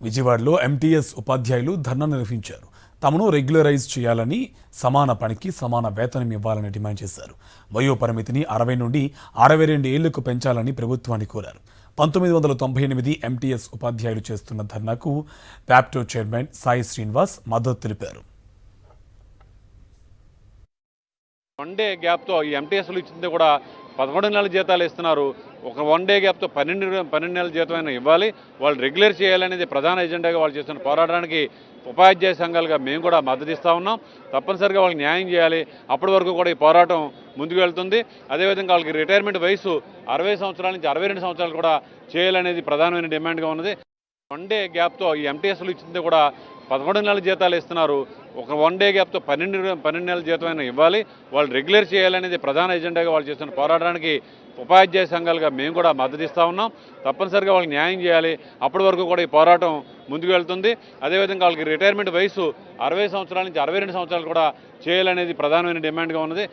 విజయవాడలో ఎంటీఎస్ ఉపాధ్యాయులు ధర్నా నిర్వహించారు. తమను రెగ్యులరైజ్ చేయాలని, సమాన పనికి సమాన వేతనం ఇవ్వాలని డిమాండ్ చేశారు. వయో పరిమితిని 60 నుండి 62 ఏళ్లకు పెంచాలని ప్రభుత్వాన్ని కోరారు. 1998 ఎంటీఎస్ ఉపాధ్యాయులు చేస్తున్న ధర్నాకు ప్యాప్టో చైర్మన్ సాయి శ్రీనివాస్ మద్దతు తెలిపారు. వన్ డే గ్యాప్తో ఈ ఎంటీఎస్లు ఇచ్చింది కూడా 11 నెలల జీతాలు ఇస్తున్నారు. ఒక వన్ డే గ్యాప్తో 12 నెలల జీతమైనా ఇవ్వాలి, వాళ్ళు రెగ్యులర్ చేయాలనేది ప్రధాన ఎజెండాగా వాళ్ళు చేస్తున్న పోరాటానికి ఉపాధ్యాయ సంఘాలుగా మేము కూడా మద్దతు ఇస్తూ ఉన్నాం. తప్పనిసరిగా వాళ్ళకి న్యాయం చేయాలి. అప్పటి వరకు కూడా ఈ పోరాటం ముందుకు వెళ్తుంది. అదేవిధంగా వాళ్ళకి రిటైర్మెంట్ వయసు 60 సంవత్సరాల నుంచి 62 సంవత్సరాలు కూడా చేయాలనేది ప్రధానమైన డిమాండ్గా ఉన్నది. వన్ డే గ్యాప్తో ఈ ఎంటీఎస్లు ఇచ్చింది కూడా 11 నెలల జీతాలు ఇస్తున్నారు. ఒక వన్ డే గ్యాప్తో 12 నెలల జీతమైనా ఇవ్వాలి, వాళ్ళు రెగ్యులర్ చేయాలనేది ప్రధాన ఎజెండాగా వాళ్ళు చేస్తున్న పోరాటానికి ఉపాధ్యాయ సంఘాలుగా మేము కూడా మద్దతు ఇస్తూ ఉన్నాం. తప్పనిసరిగా వాళ్ళకి న్యాయం చేయాలి. అప్పటి వరకు కూడా ఈ పోరాటం ముందుకు వెళ్తుంది. అదేవిధంగా వాళ్ళకి రిటైర్మెంట్ వయసు 60 సంవత్సరాల నుంచి 62 సంవత్సరాలు కూడా చేయాలనేది ప్రధానమైన డిమాండ్గా ఉన్నది.